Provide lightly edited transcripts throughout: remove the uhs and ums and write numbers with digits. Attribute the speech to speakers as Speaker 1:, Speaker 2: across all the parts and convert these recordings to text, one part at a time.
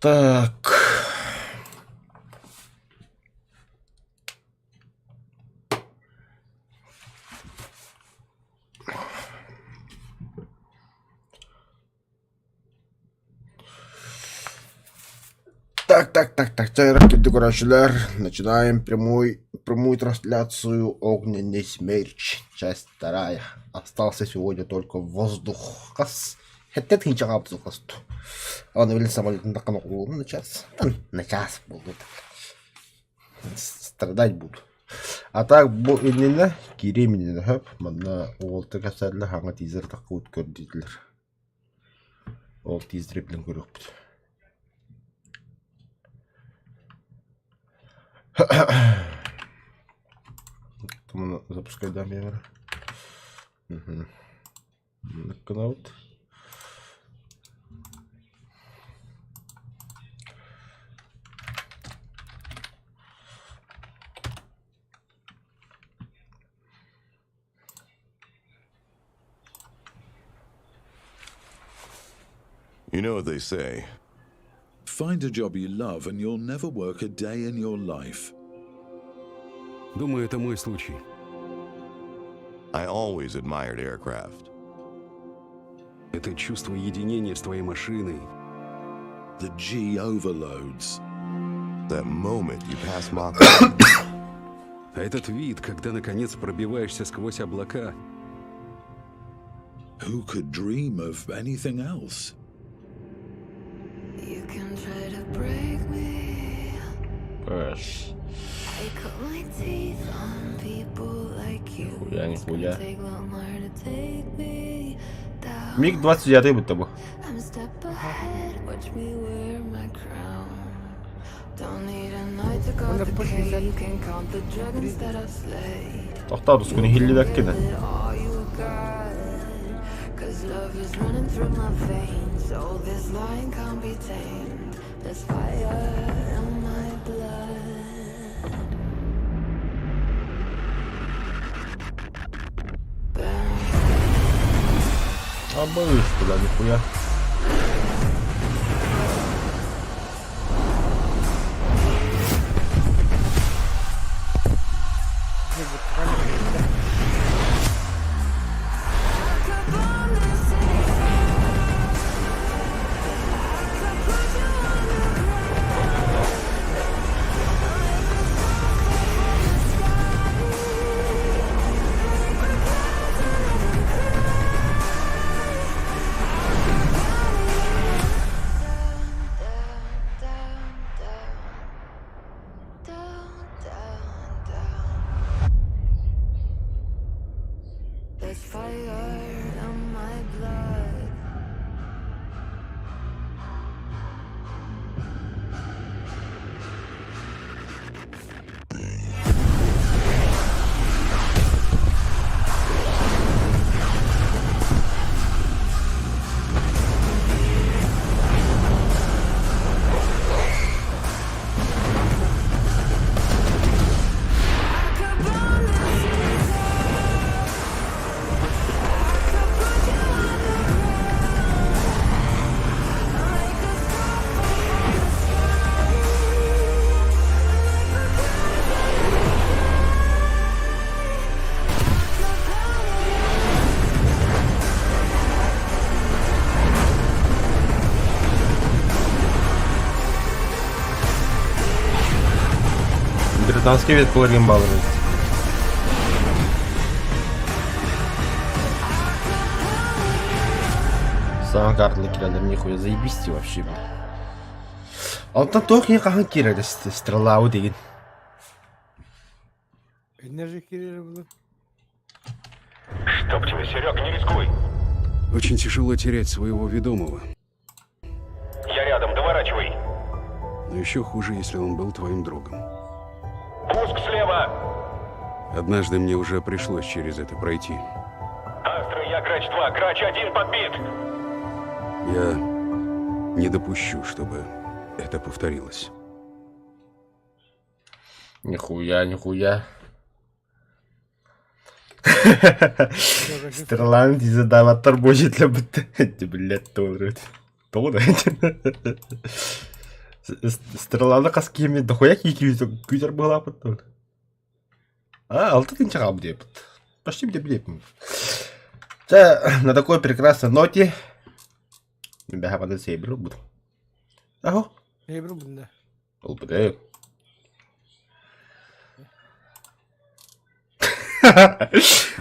Speaker 1: Так. Так, дорогие короче, начинаем прямую трансляцию «Огненный смерч», часть 2. Остался сегодня только воздух. Это не воздух. Он велел самолет на канал на час. На час будут. Страдать будут. А так bu иннене киреминен хөп мана олты касарлы хаңа тизер такут көрдүлөр. Ол тизер билен көрөкпүт. Тому запускай дамер. Нокаут.
Speaker 2: You know what they say.
Speaker 3: Find a job you love and you'll never work a day in your life.
Speaker 4: Думаю, это мой случай.
Speaker 2: I always admired aircraft.
Speaker 4: Это чувство единения с твоей машиной.
Speaker 3: The G overloads.
Speaker 2: That moment you pass Mach.
Speaker 4: А этот вид, когда наконец пробиваешься сквозь облака.
Speaker 3: Who could dream of anything else?
Speaker 5: You can try to break me.
Speaker 1: Эш.
Speaker 5: I cut my teeth on people like you. It's gonna take longer to take me down.
Speaker 1: МиГ-29 будто бы.
Speaker 5: I'm a step ahead, watch me wear my crown. Don't need a night to go to decay. You can count the dragons that I've slayed.
Speaker 1: Тохтаа тускуны хиллидак кене.
Speaker 5: All you got, 'cause love is running through my veins. Oh, this line can't be tamed. There's fire in my blood.
Speaker 1: А боюсь туда нихуя.
Speaker 5: There's fire in my blood.
Speaker 1: Британский вид половин балует. Сам картлы киралер нихуя заебисти вообще. Алтан тох не кахан киралер стрелау деген.
Speaker 6: Энержи киралер было.
Speaker 7: Чтоб тебе, Серега, не рискуй.
Speaker 4: Очень тяжело терять своего ведомого.
Speaker 7: Я рядом, доворачивай.
Speaker 4: Но еще хуже, если он был твоим другом.
Speaker 7: Пуск слева.
Speaker 4: Однажды мне уже пришлось через это пройти.
Speaker 7: Астра, я Грач 2, Грач 1 подбит.
Speaker 4: Я не допущу, чтобы это повторилось.
Speaker 1: Нихуя. Стерлан дизе даваттар божетле бітті. Блядь, толырыт. Толырыт. Стреланы қас кеме дохуя күйдер была потом. Алты тысяч чағам деп. Почти деп деппін. На такой прекрасной ноте бәхі бады сейбір бұд. Ахо?
Speaker 6: Сейбір бұнда.
Speaker 1: Ол бұды.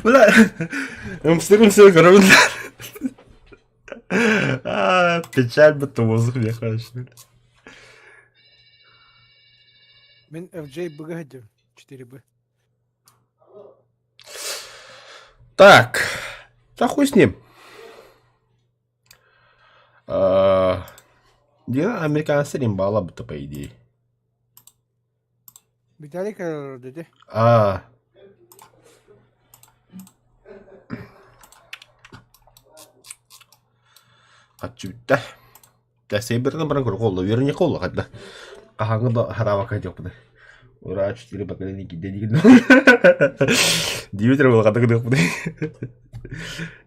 Speaker 1: Бля, өмстірім все көрімді. Печаль бұтты воздух мне хорошо.
Speaker 6: Мен FJ бұға әдем. 4Б.
Speaker 1: Так. Да хуй с ним. Дина американцы римбала будто по идее.
Speaker 6: Виталий Карар dedi.
Speaker 1: Хачу битті. Дәсей бірдің бірін көрі қолы. Веріне қолы қадда. Қағаңы да харава қайдек бұды. Ура, 4 поколения киде деген. Дивитер бұл қадда күдік бұды.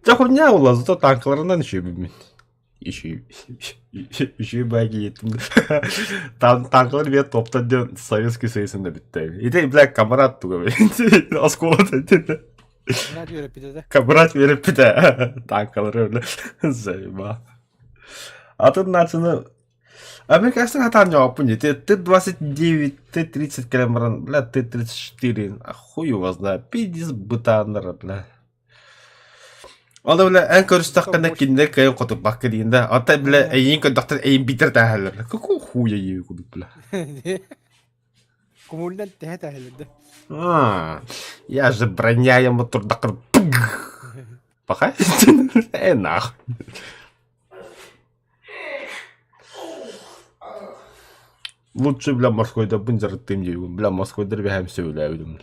Speaker 1: Жа хуйня ол, зато танкаларынан еще білмен. Еще бәге еттім. Танкалар бе топтан ден Советский Союзында бітті. Ете, бля, камарат туға бе. Осколат әйтеді.
Speaker 6: Kamrat verip bir de.
Speaker 1: Камарат веріп біті. Танкалар өлі. Займа. Атын начаны... Американский хатан жауап бұнде. Т-29, Т-30 километран, бля, Т-34. Хуй его знает. Пиздец бұтаныр, бля. Алда, бля, ән көрістіққанда кенде кайын қотып бақы дейінде. Ата, бля, әйін көндіқтен әйін битір тәхәлер. Какой хуя ей күдік, бля.
Speaker 6: Kumuldan tehet ahildi.
Speaker 1: Я же броняем турдақыр. Пока? Нахуй. Лучше, бля, морскойда бунзар тым дейгім. Бля, морскойдар бәхәм сөйләудің.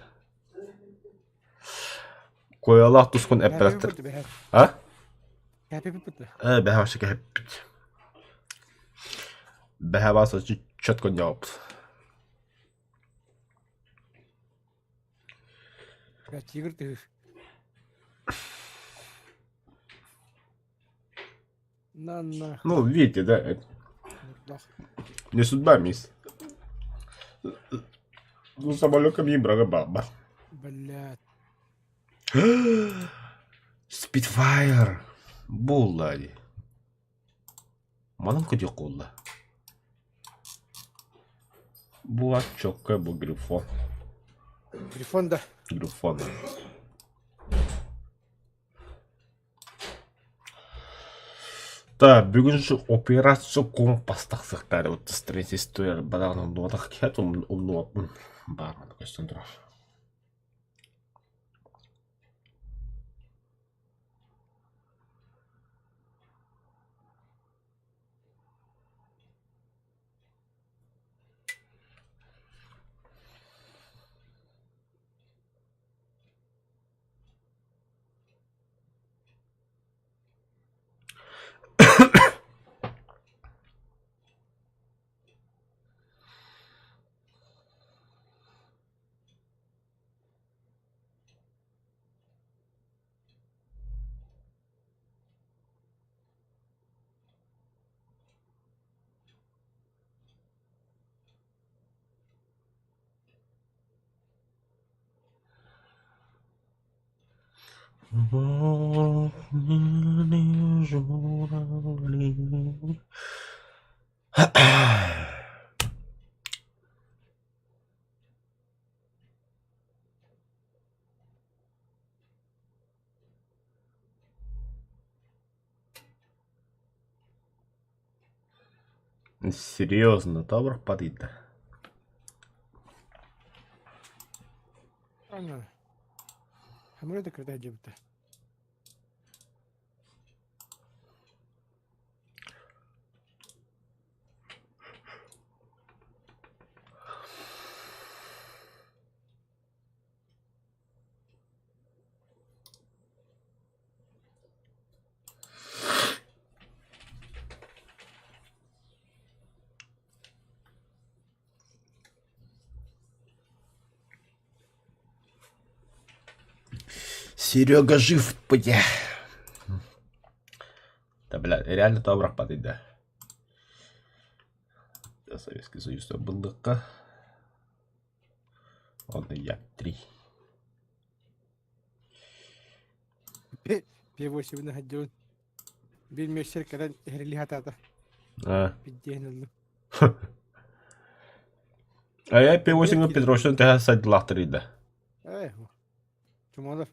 Speaker 1: Коялақ тұскын әппәрәттір. А?
Speaker 6: Happy people.
Speaker 1: Бәхәм шеке әппіт. Бәхәм аса чөткін жауып.
Speaker 6: Ya tigre te. На.
Speaker 1: Ну, видите, да? Это
Speaker 6: Да.
Speaker 1: не судьба, мисс. Ну, самолетом не брага баба.
Speaker 6: Блядь.
Speaker 1: Спитфайр. Буллади. Манам куди колла. Була чокка, бу грифон.
Speaker 6: Телефон да.
Speaker 1: Грифон. Да, бүгінші операция компас тақсықтары өтті стресс история бадағынан дуадақ кәт ұмнуаппын барманы көстен тұрар. Серьезно, добр подыда.
Speaker 6: Ана. Hamur da kırdı acaba.
Speaker 1: Серега жив, бля. Да, бля, реально добрых подыда. Да, Советский Союз БЛК. Ладно, я 3.
Speaker 6: P8 нахаддон. Bilmiyor kadar herli hatata.
Speaker 1: А.
Speaker 6: Бидден.
Speaker 1: А я P8 Петрошин тега садилахтыр иде.
Speaker 6: Чумалар.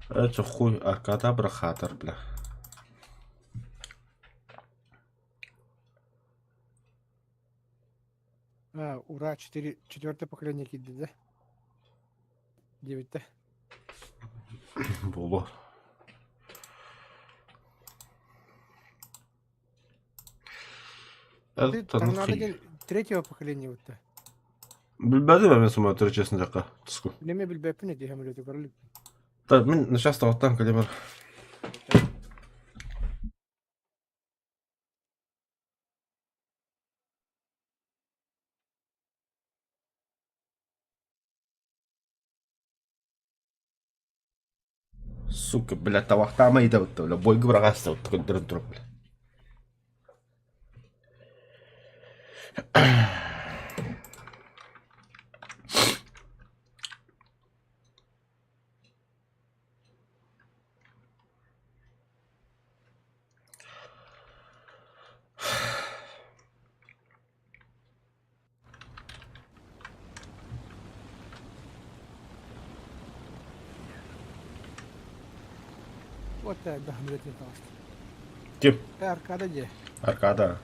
Speaker 1: Это хуй аркада брахатор, бля.
Speaker 6: Ура, 4-е поколение кидді, да? 9-те.
Speaker 1: Було.
Speaker 6: Ты
Speaker 1: Это ну
Speaker 6: торнадо
Speaker 1: хи.
Speaker 6: 3-го поколения вот-то.
Speaker 1: Bilmedim ben sonra çesin dakika. Tusku.
Speaker 6: Leme bilbepine diye hamile tukarlı.
Speaker 1: طيب من نشاست وقتها كلمة. Сука, блядь, тавахта ма иде бутта, бля, бойгы бірақ асты бутта, көндірін тұрып, бля.
Speaker 6: Вот да, hamile tukarlı.
Speaker 1: Kim?
Speaker 6: Arkada diye.
Speaker 1: Arkada.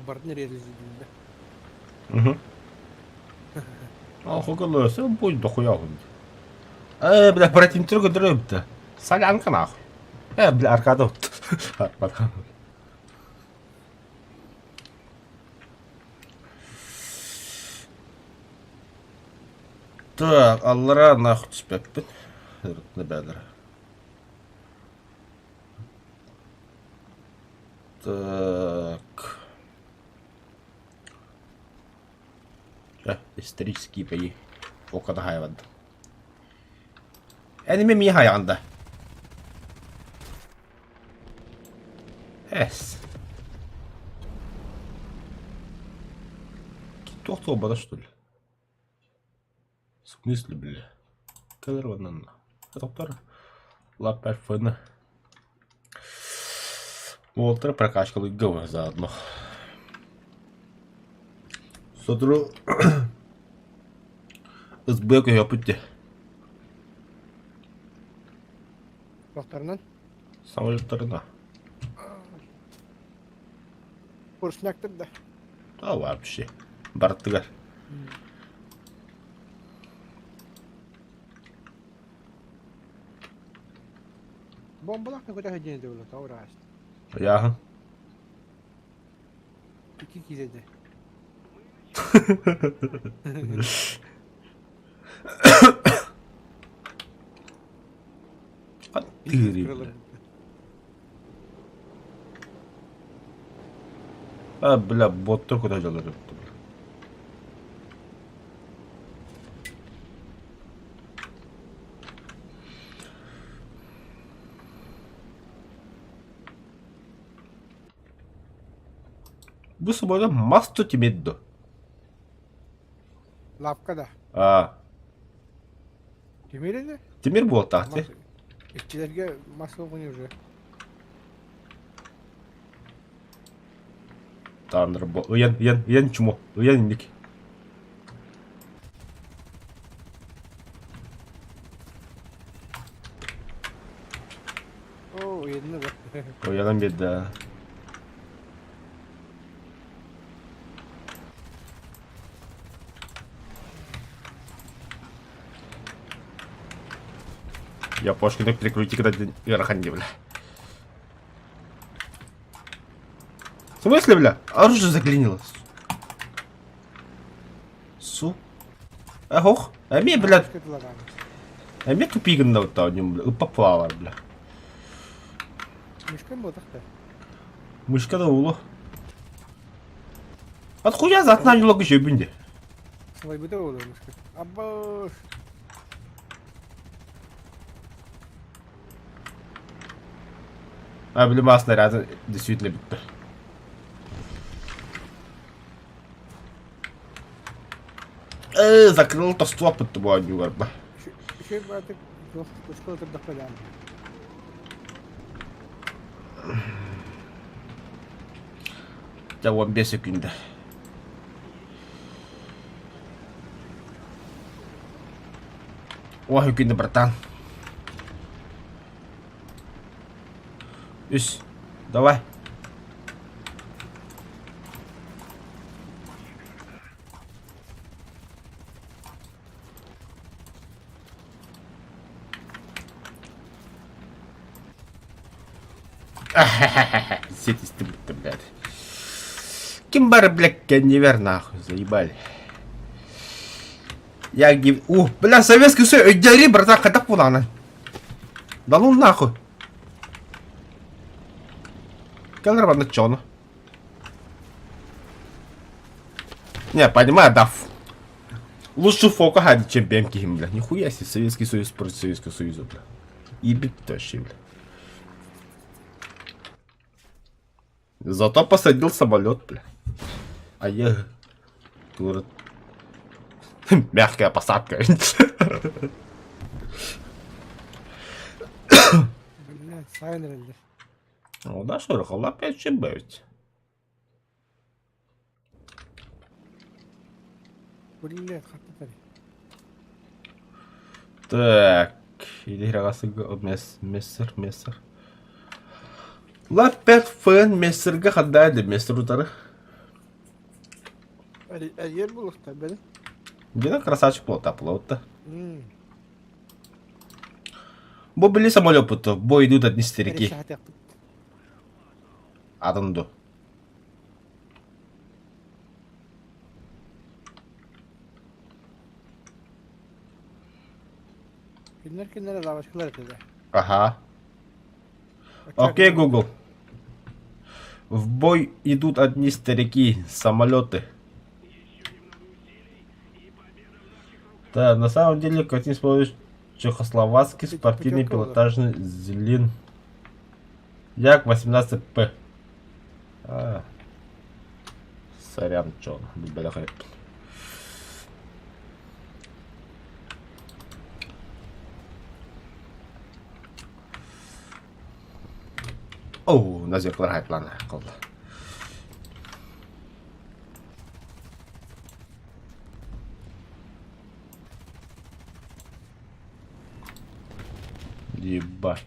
Speaker 6: Бардын резали.
Speaker 1: Угу. Охуенно, все будет дохуя. Бля, братьям трюка дрыгта. Солянка нахуй. Бля, аркада. Аркада. Так, Аллара нахуй түспеппін. Рытны бәлір. Так. Исторические бои. Окада хайванды. Әніме ми хайғанда. Әс. Тоқты обада, что ли? В смысле, бля? Кадырваннан. Доктор. Лаппер фына. Волтер прокачкал и ГВ заодно. Сотру. СБК я пути.
Speaker 6: Doktorundan.
Speaker 1: Самолетарына.
Speaker 6: Kurşun yaktırdı.
Speaker 1: Да вообще. Бартыгар.
Speaker 6: Bombalak ne kadar hediye ediyorlar. Tavra açtı.
Speaker 1: Яга.
Speaker 6: 2 kizedi.
Speaker 1: Тыри, бля. Бля, боттар куда жалар өттү. Bu sabahda masto timiddo.
Speaker 6: Lapka da. Demir'e de.
Speaker 1: Timir bu tahtı.
Speaker 6: İşçilerge masa oynuyor.
Speaker 1: Tanrı bu. Uyan çumo. Uyan indik.
Speaker 6: Oo yerine bak.
Speaker 1: Uyanın bir daha. Я пошкину прикрути, когда Рахан бля. В смысле, бля? Оружие заклинилось. Су. Ох, а мне, блядь,
Speaker 6: Sıkıntılar abi.
Speaker 1: а мне тупик на вот там, бля, поплавал, бля.
Speaker 6: Мышкой болдық та.
Speaker 1: Мышка да улы. Отхуя затынан юлогы жөбінде.
Speaker 6: Солай бұда болу мышкой. Абба.
Speaker 1: А, блин, а снаряды действительно битті. Закрыл то ствол под тобой, не горба.
Speaker 6: Еще батык школа тұрдық қойдан.
Speaker 1: Я 15 секунд. О, секунды, братан. Ись, давай. Сетисты, блядь. Кимбары, блядь, конвейер, нахуй, заебали. Я гиб... бля, Советский Союз, дяри, братан, когда пулана? Да ну нахуй. Камера на чё, ну? Не, понимаю, да. Лучше фока ходить, чем бемки, бля. Нихуя себе, Советский Союз против Советского Союза, бля. Ебить вообще, бля. Зато посадил самолет, бля. А я... Город. Мягкая посадка.
Speaker 6: Блядь, сайын рөлдер.
Speaker 1: Ну да, что, рахала опять чебать.
Speaker 6: Блядь, қатты тарих.
Speaker 1: Так. Иди рагасы мессер. Лапет фэн мессерге хадайды мессер утары.
Speaker 6: Әйер болық та, бәлі.
Speaker 1: Где-то красавчик плота. Бо били самолет путо, бо идут одни старики.
Speaker 6: Әрі шағат яқтық.
Speaker 1: Адынду.
Speaker 6: Кинлер лавашкалар етеді.
Speaker 1: Ага. Окей, Google. В бой идут одни старики, самолеты. Да, на самом деле, как не смотришь, чехословацкий спортивный пилотажный Зелин. Як 18П. Сорян, чё, бляха. Оу, на зеркало плана. Ебать.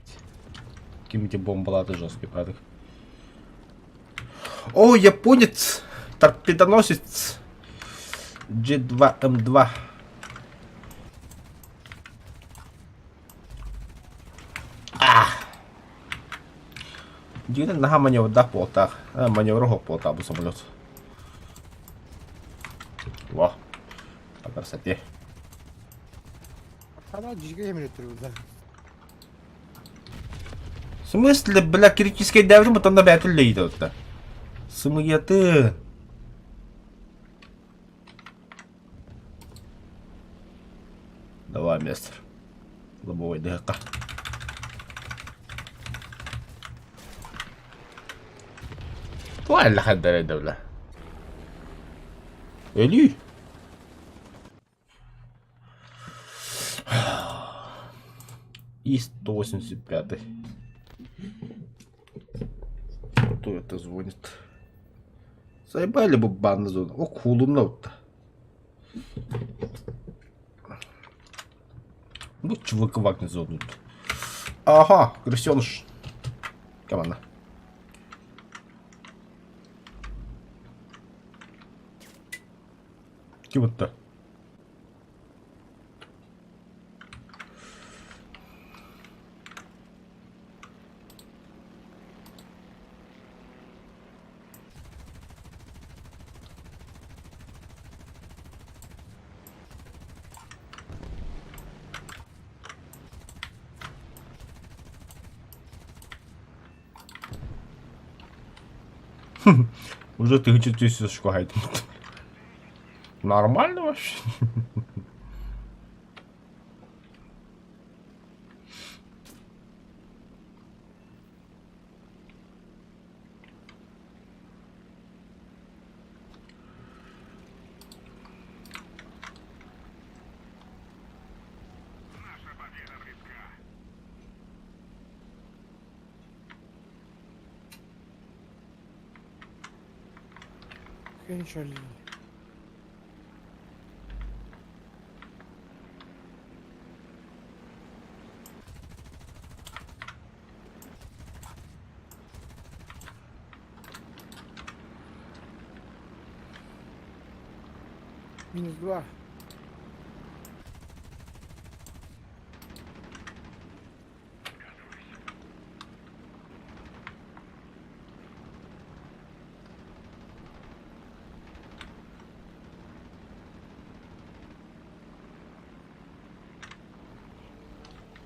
Speaker 1: Какими-то бомбалаты жесткие, правда? О, японец! Торпедоносец! G2M2. Где-то нога маневр, да, полтах. Маневрого полта был самолет. Во. По красоте.
Speaker 6: Ана жиге емін өттірі бұлдар.
Speaker 1: В смысле, бля, критическое давление, потом на бәтілі идет. Сымыеты. Давай, мистер. Лобовой ДХК. Твой лохать дарит, бля. Эли. И 185. Кто это звонит? Заебали бы банна зона. О, хулунов-то. Ну, чувак не зонут. Ага, крысеныш. Команда. Вот-то. Уже тыгчатый шкайт. Нормально вообще.
Speaker 6: Кончали. -2.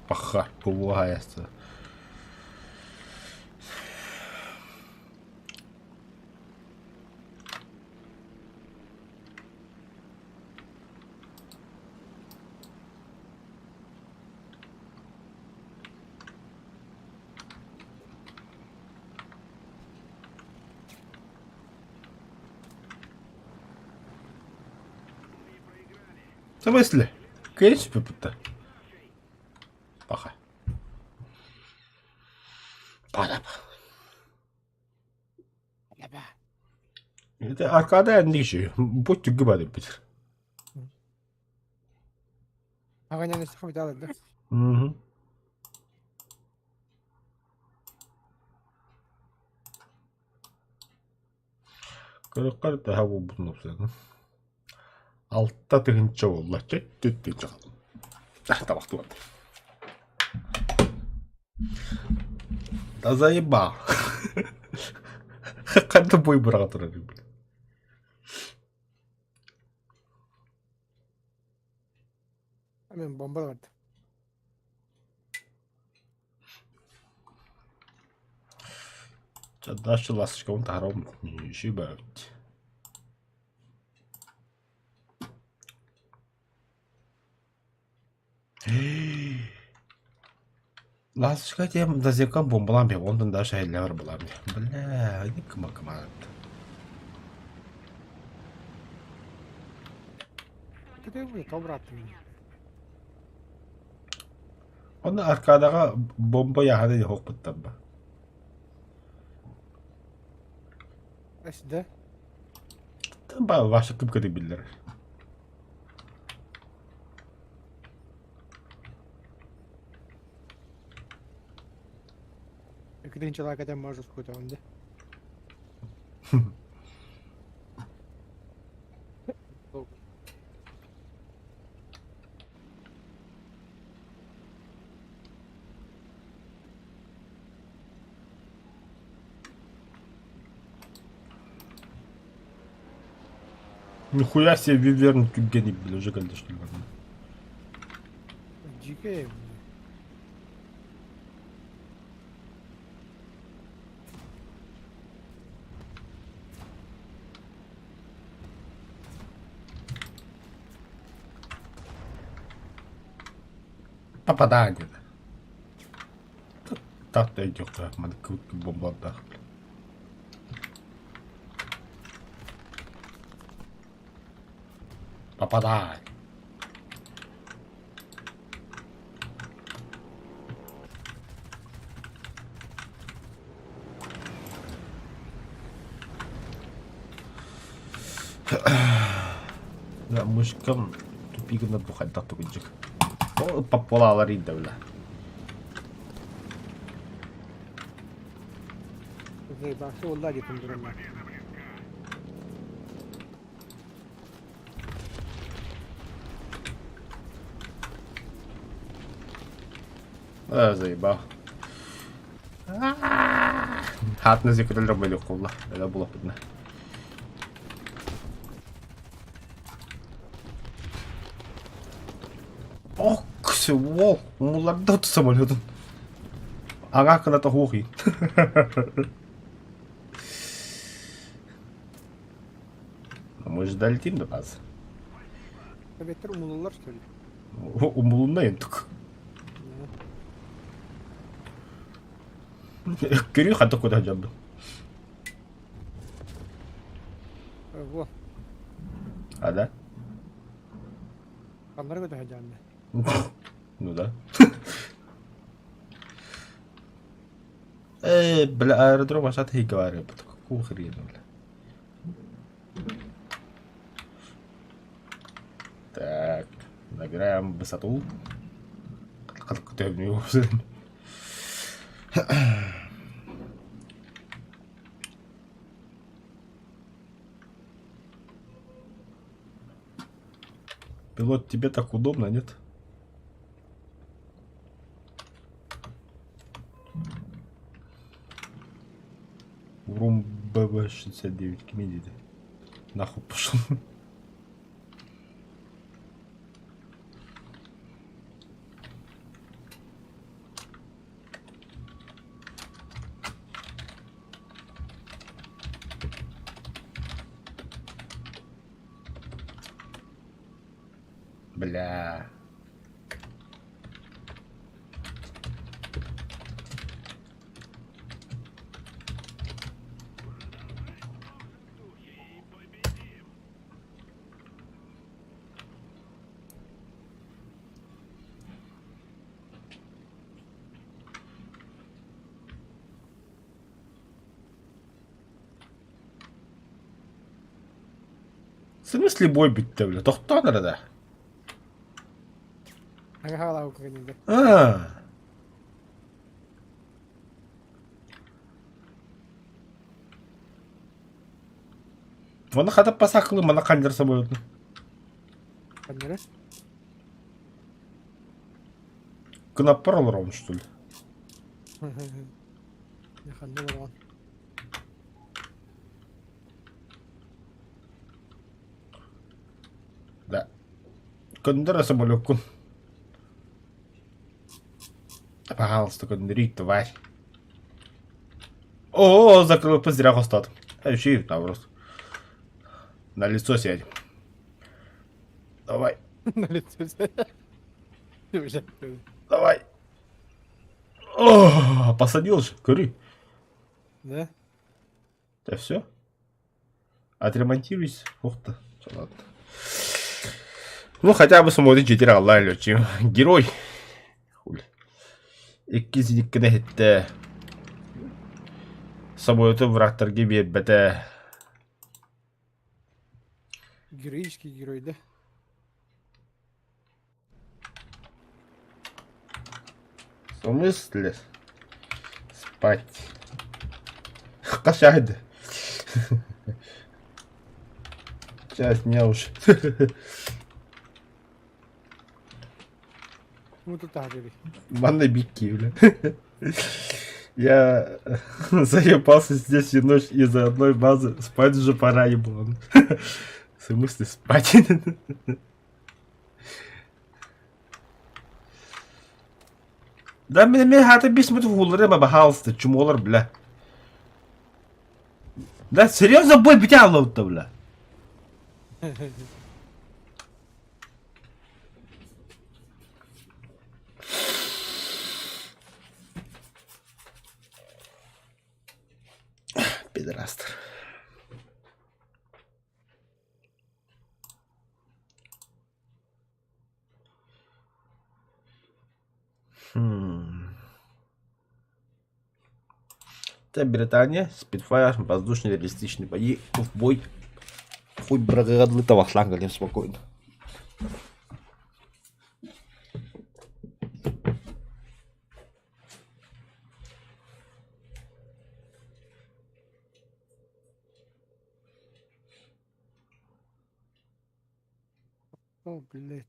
Speaker 1: Паха, полагается. В смысле? Кетчуп-то? Паха. Падап. Это аркада ниже. Будь ты гыбады битер.
Speaker 6: Ағаняны сақым ете алады, да?
Speaker 1: Угу. Кырыккар таһа булбут нупсаны. Алтта тыгынча болла. Чет жагам. Табак туат. Да заебал. Қанды бой бұраға тұрады.
Speaker 6: Мен бомба да барды.
Speaker 1: Дальше ласточком таром шибают. Ласточка тем дозекам бомбалам бе, ондан дажеайлар булам бе. Бля, не кыма-кыма.
Speaker 6: Ты будет обратно.
Speaker 1: Оны аркадаға бомба яғады де хоқ бұттан ба.
Speaker 6: Әсі,
Speaker 1: Там ба, ваша күпкеді білдер.
Speaker 6: Екатерин человек может какой-то он, да?
Speaker 1: Нихуя себе виверн күпкені біл, уже кәлді что ли.
Speaker 6: Дикая.
Speaker 1: Попадание. Так-то идет, как man күпкі бомба отдах. Попадай. Да, мышкам тупик на духать так тупичек. О, пополала ринда, бля.
Speaker 6: Заебал, все уладит он дурно.
Speaker 1: Заебал. Хатны зекрел робили кулла. Это было подна. Ох, всего. Муладот самолетом. Ага, когда-то хухи. долетим до базы?
Speaker 6: Советler umulurlar söyle.
Speaker 1: Umulundayım tık. Кирюха то куда жабды?
Speaker 6: Во.
Speaker 1: А, да?
Speaker 6: Kanları götür hacağını.
Speaker 1: Ну да. Бля, аэродром ашат и говорю, какого хрена, бля. Так, набираем высоту. Как ты в него Пилот, тебе так удобно, нет? Урум ББ-69 Кемедиди. Нахуй пошел. Бля. В смысле бой битті, бля? Тоқтан арада.
Speaker 6: Hangi hala o kanında?
Speaker 1: Оны қадап баса қылы, мана қандырса болады.
Speaker 6: Kanları?
Speaker 1: Кнап бар олар оны, что ли?
Speaker 6: Ne kandı var lan?
Speaker 1: Да. Кондыра самолет, кун. Пожалуйста, кондыри, тварь. О, закрыл позря хостат. Вообще, там просто. На лицо сядь. Давай,
Speaker 6: Ne lütfen. Güzel.
Speaker 1: давай. О, посадил же, кури.
Speaker 6: Ne?
Speaker 1: Да все. Отремонтируйся. Ух ты. Всё, ладно. Ну, хотя бы смотри, 4 алла летчик. Герой. Хули. Иккизиниккене хетте. Самолеты враттарга бербете.
Speaker 6: Героический герой, да?
Speaker 1: В смысле? Спать. Кашайды. Сейчас не уж.
Speaker 6: Ну тут так же.
Speaker 1: Манна бики, бля. Я заебался здесь всю ночь из-за одной базы. Спать уже пора, еблан. В смысле спать? Да мен хаты бесмет хулары ма бахалсты, чумолар, бля. Да серьезно бой битялы-то, бля. Пидорастер. Это Британия, Спитфайр, воздушные реалистичные бои, в бой. Хуй брагадлы того шланга, не спокойно.
Speaker 6: О, блядь.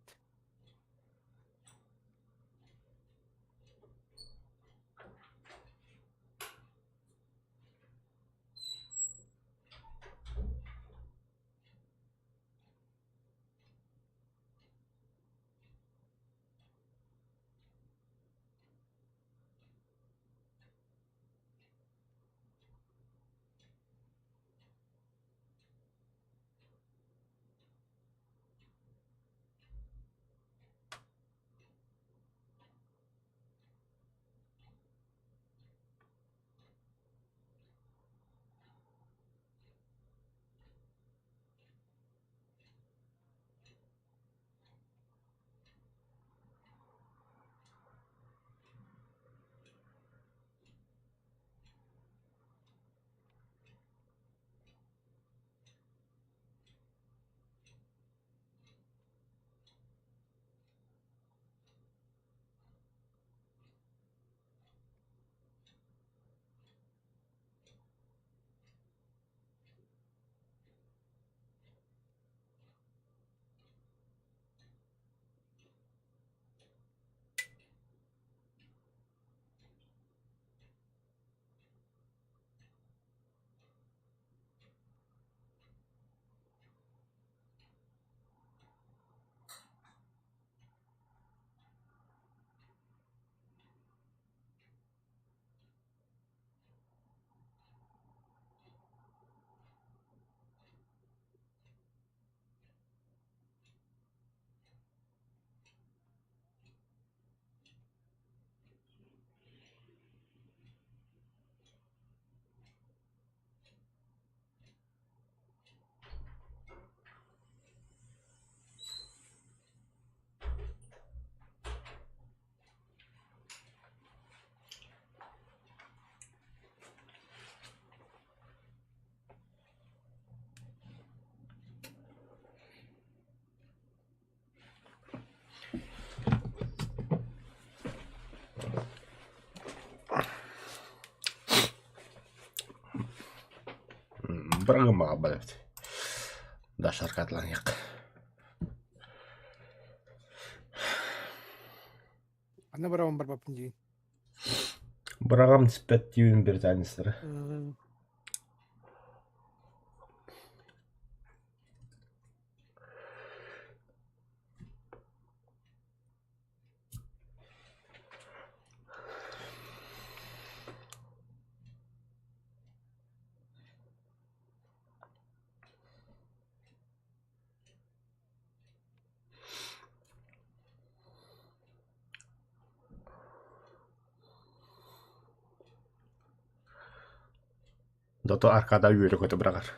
Speaker 1: Bragama kabalit. Dasarkat lang yak.
Speaker 6: Anna baravan barbapınca.
Speaker 1: Bragam спятивин bir tanesidir. Doto arkada yürü kötü bırakır.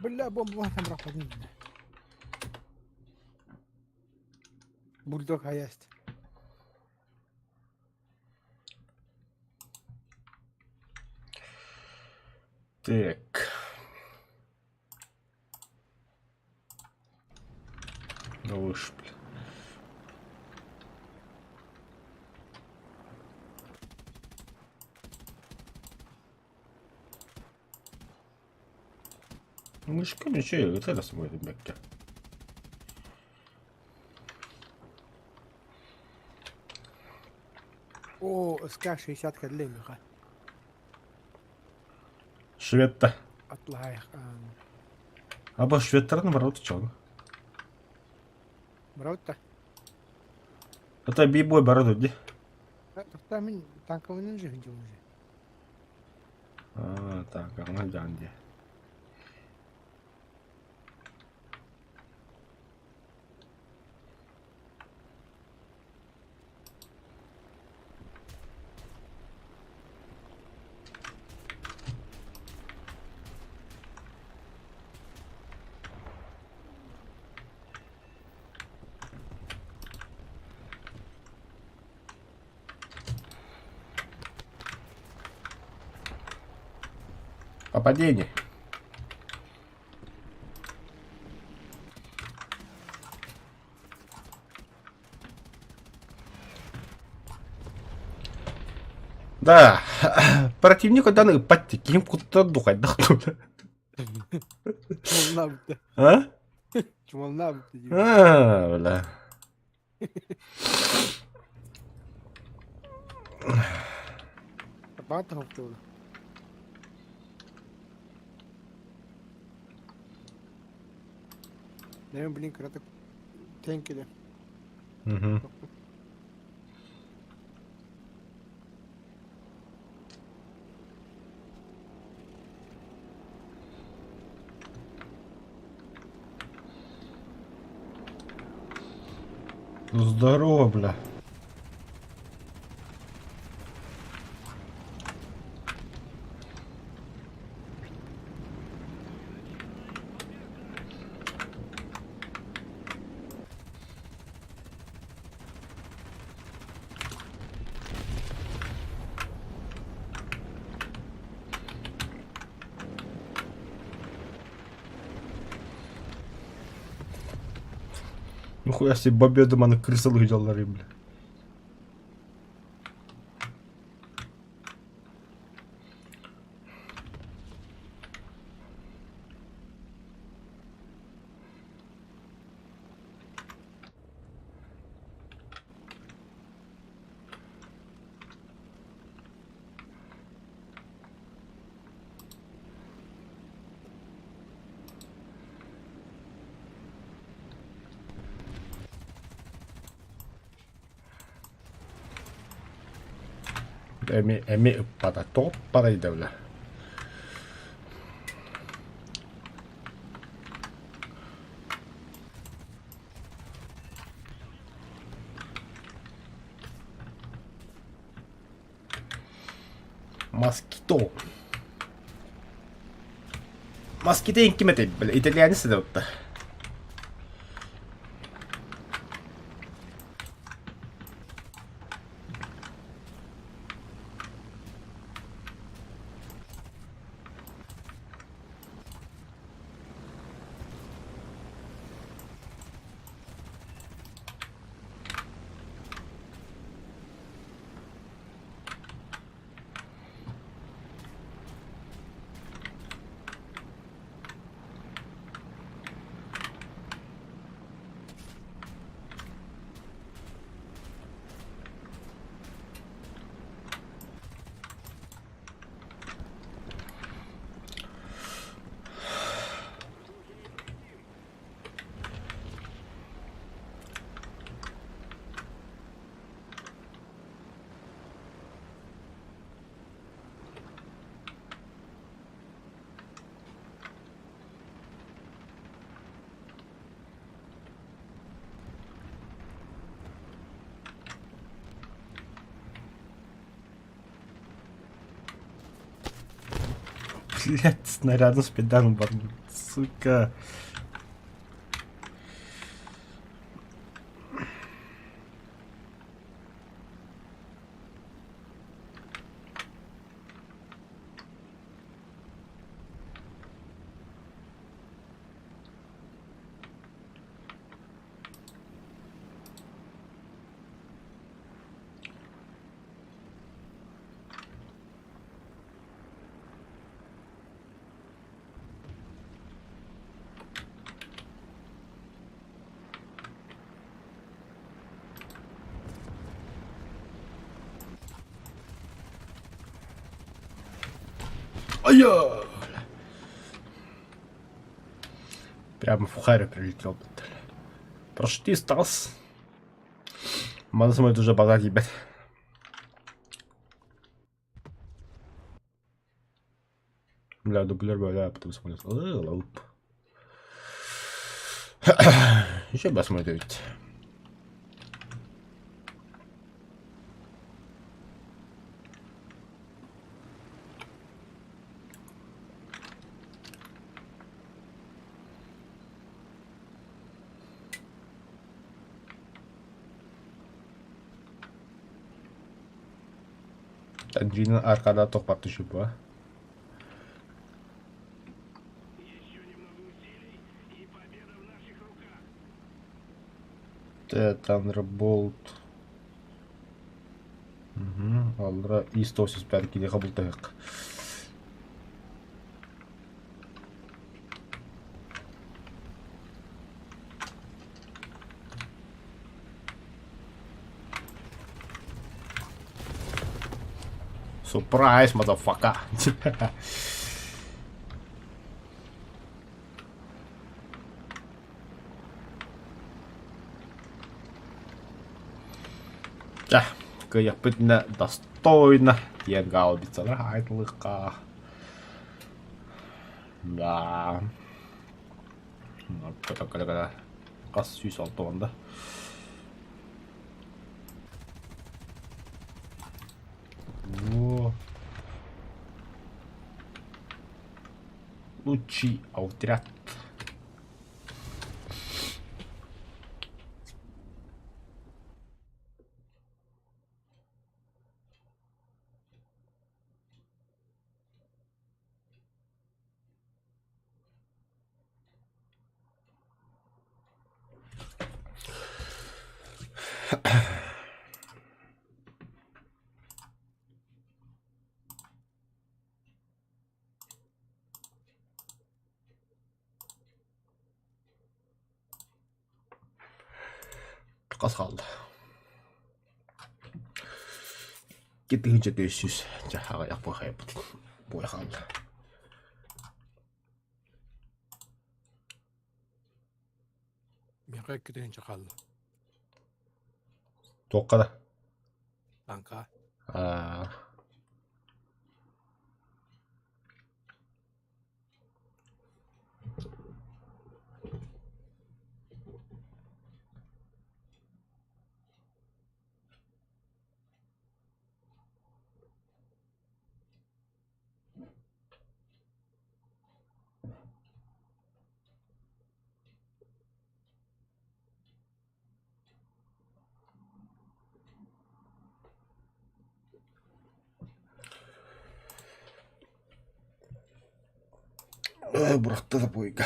Speaker 6: بالله بوم واحنا مرقدين. بولدوغ هياست.
Speaker 1: Так. Ну уж, бля. Мышка ничего, это раз мой ребятки.
Speaker 6: او اسكاك 60 كلمة خا.
Speaker 1: Швед-то.
Speaker 6: اطلع هاي
Speaker 1: Або швед-то наоборот, чё?
Speaker 6: مراوتا.
Speaker 1: Это бибой бороду, где?
Speaker 6: لا تختار من تانكو ننجح جوجي.
Speaker 1: Так, она где? Попадение. Да, противник данный подтеки, им куда-то духать дохнут.
Speaker 6: والله بده.
Speaker 1: А?
Speaker 6: والله بده.
Speaker 1: Бля.
Speaker 6: بعتها بطولة. دايما بلينك راتك تين كده.
Speaker 1: Угу. Ну здорово, бля. Нихуя себе бабе дома на крысалых делали, бля. Эми pada топ парайда, бля. Москито. Москито инкимете, бля, итальянец да вот. Блять, снарядом с педаном бормит. Сука. Ай-я! Прямо в Харю прилетел. Прошли, Стас. Надо смотреть уже базар, ребят. Бля, дублер, бля, потом смотрит. Лауп. Еще бы смотреть. Андрина arkada top atışı bu. Thunderbolt. Алра и 185 килі қабылдайық. Surprise, motherfucker. Кыяппытна достойно тиен гаубицалар айтлыкка. Да. Ката кас 106 анда. Во. Лучший отряд. Çok az kaldı. Gittiğince 500 cahaga yapmaya bu kaldı.
Speaker 6: Meqa ketayincha qoldi.
Speaker 1: To'qqada.
Speaker 6: Banka.
Speaker 1: Братта да поига.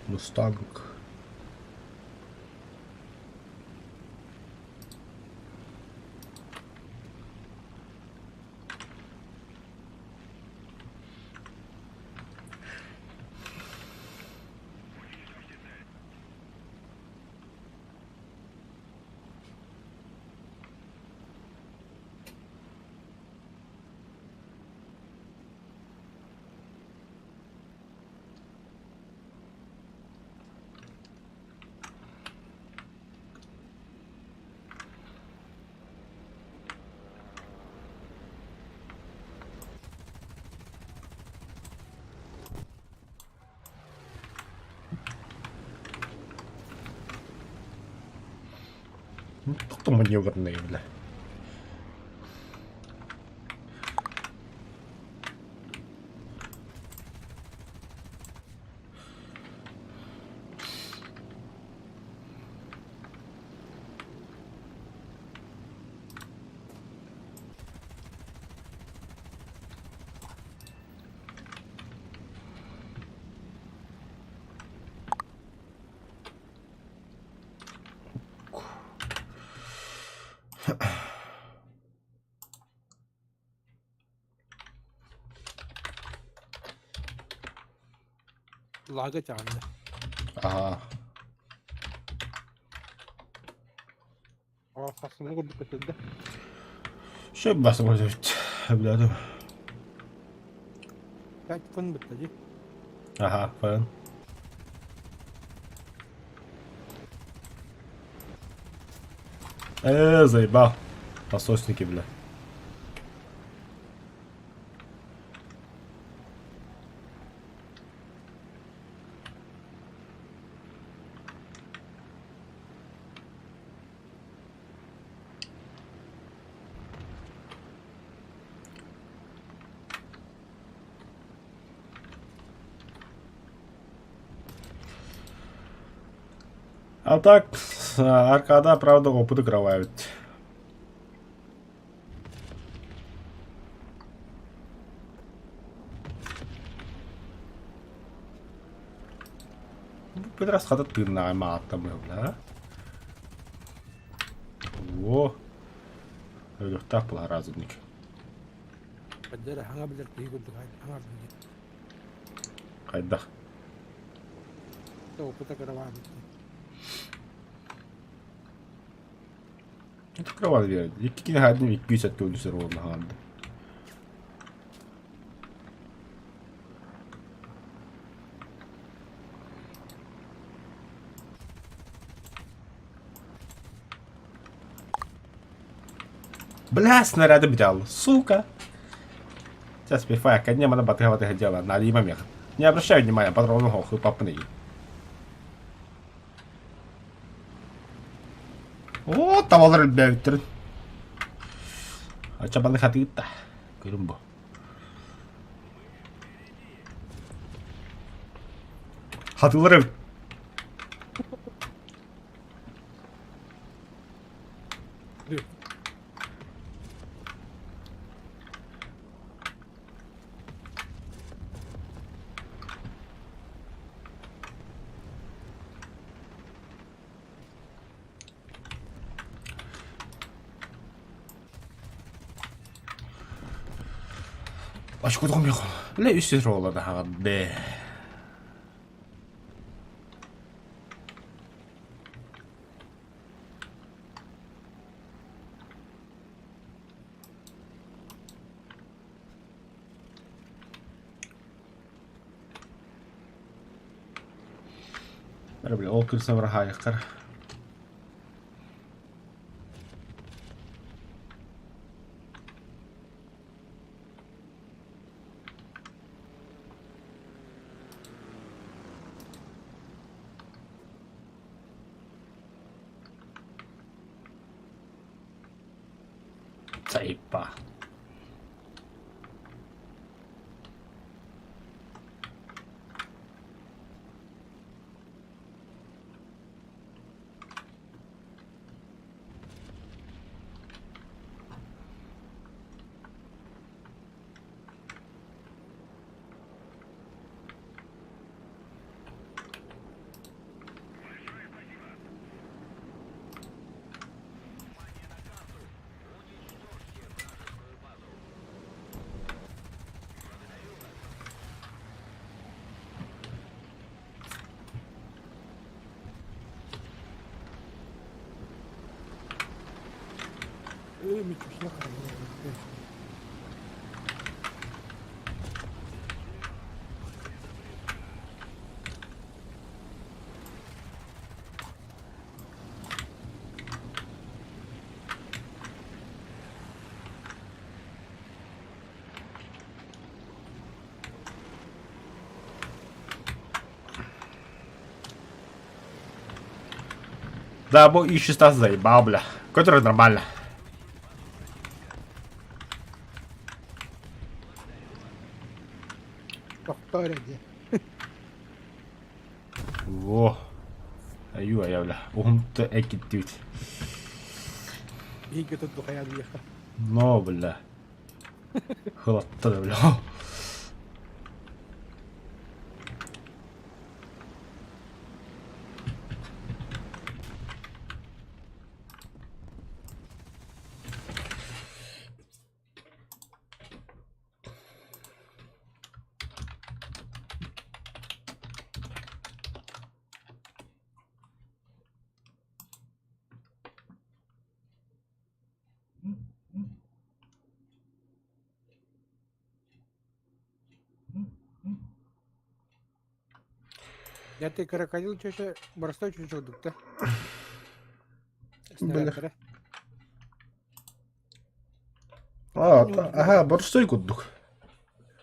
Speaker 1: Мустанг. Хто маневрний, бля.
Speaker 6: Laga canlı.
Speaker 1: Ага.
Speaker 6: Kafasını kurduk ötede.
Speaker 1: Şey bastım orada. Evladım.
Speaker 6: Kaç fın bitti.
Speaker 1: Ага, фэн. Заебал. Пососники, бля. А так, аркада, правда, опыт игровают. Biraz kadar tırnağıma atlamıyor bile. О, öyle tak bular razınlık.
Speaker 6: Bence hangi bilir değil kurduk. Hangi bilir.
Speaker 1: Kayda.
Speaker 6: O puta kadar var bitti.
Speaker 1: Открывал дверь. Які гадні відписать ту сервовну ганду. Бля, снаряды взял, сука. Сейчас пифая, коня надо подготовить это дело, на один момент. Не обращай внимания, патронного хуй попни. О, tavallar böktür. Açabalık hadi git de. Görün bu. Hatırlarım.
Speaker 6: Dur.
Speaker 1: Açık odam yok. Ne üstü oladı ha be. Böyle o kırsa var hayır. Заебал.
Speaker 6: Müthiş ne kadar.
Speaker 1: Да, бо и сейчас заебал, бля. Который нормально.
Speaker 6: Повторяйте.
Speaker 1: Во. Aju jävla. Ont äkittyt.
Speaker 6: Mihinkä tuntuu ajan vieha?
Speaker 1: No bля. Хлоттады бля.
Speaker 6: Я ты крокодил чеше простой чучок дукта.
Speaker 1: Бля. Ага, борстой куддук.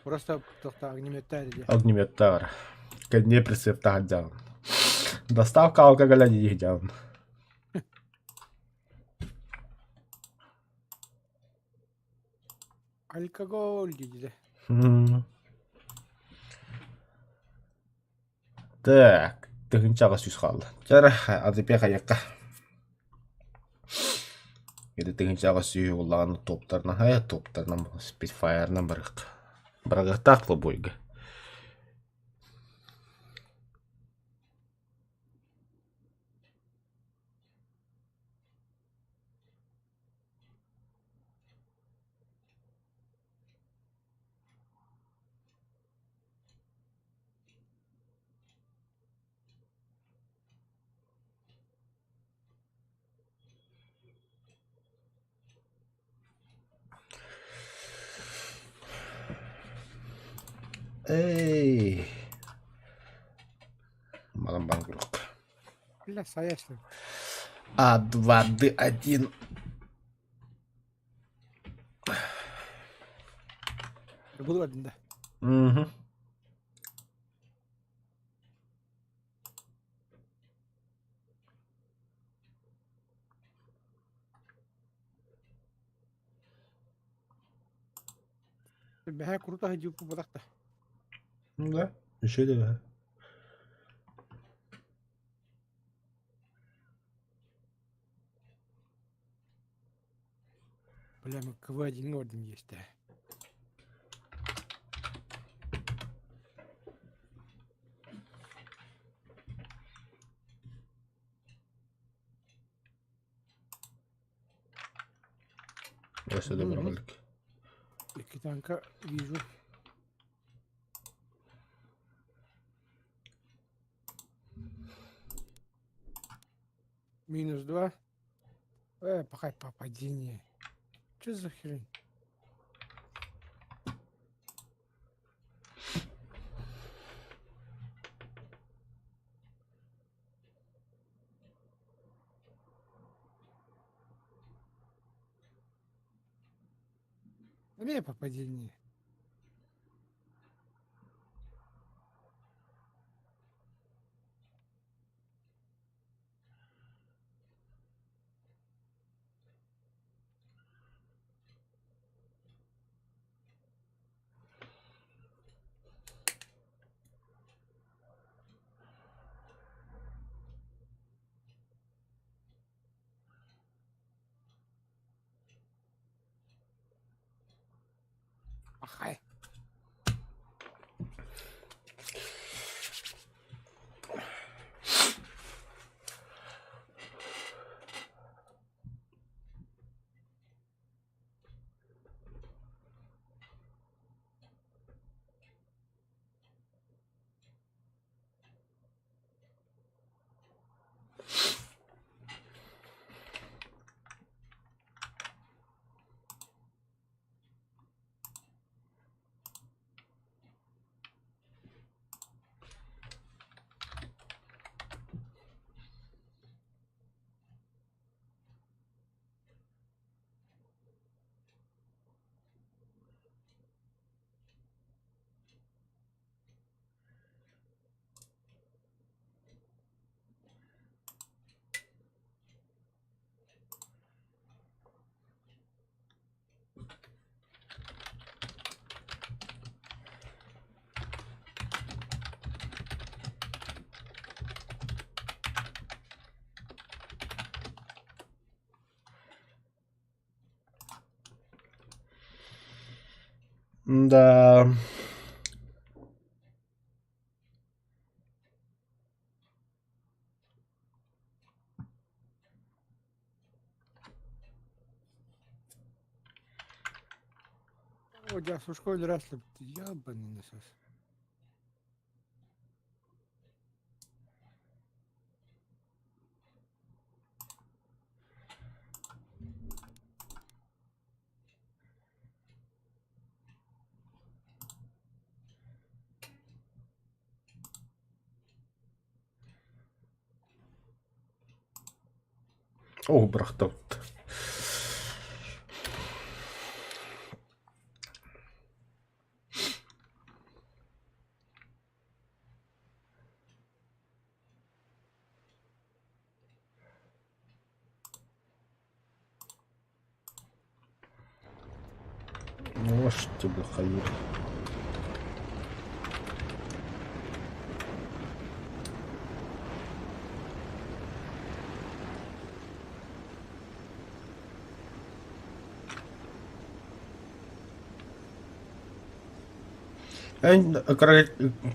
Speaker 6: Просто тоқта огнеметтер де.
Speaker 1: Огнеметтар. Кәдне присыпта хаджан. Доставка алкоголя не егдян.
Speaker 6: Алкоголь дейді.
Speaker 1: Так, тыгынчага сүз калды. Жара, адыпе каяққа. Еді тыгынчага сүйі улағаны топтарынан спитфайрынан біріқ. Біріқ тақлы бойғы. Эй. Малым банкрук.
Speaker 6: Бля, саясно.
Speaker 1: А2Д1.
Speaker 6: Бұл адында.
Speaker 1: Угу.
Speaker 6: Бәһә круто ходил по бодақта.
Speaker 1: Да, еще да.
Speaker 6: Бля, мы КВ-1 орден есть, да.
Speaker 1: Я сюда вырвалик.
Speaker 6: Iki танка вижу. -2. Пока попадение. Что за хрень? Где попадение? Ахай.
Speaker 1: Да.
Speaker 6: О, я в школі раз ябаний насос.
Speaker 1: О, брахтот. Ну, аж тебе хаю.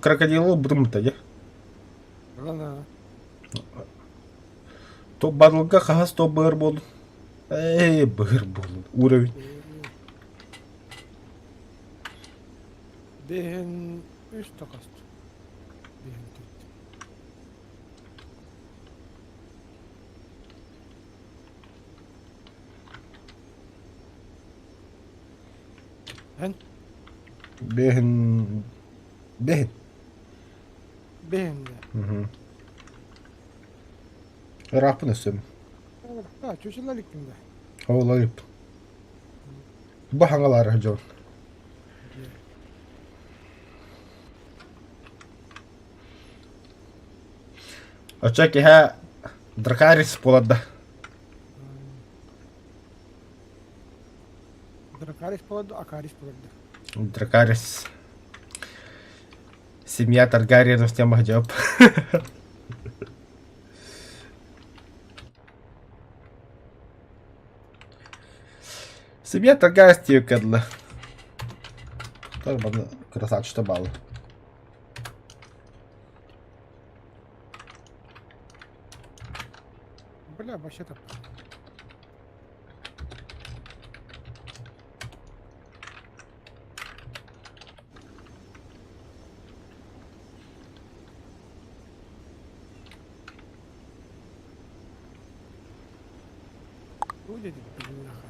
Speaker 1: Крокодилу брымта, я?
Speaker 6: Вона.
Speaker 1: То батлга хас, то бэрбол. Бэрбол. Уровень.
Speaker 6: Беген üst takast. Беген тут. Hen?
Speaker 1: Беген. Беген.
Speaker 6: Беген.
Speaker 1: Рапнесем.
Speaker 6: Ha, çocuklar iklimde.
Speaker 1: Оолайып. Бахангалар жоо. Очаки ха Дракарис болады.
Speaker 6: Дракарис болады, Акарис болады.
Speaker 1: Дракарис. Семья Таргариенов тема жауап. Семья Таргариен тиyo кадла. Тоже бана красавчик бал.
Speaker 6: Бля, вообще-то. Будет, бляха.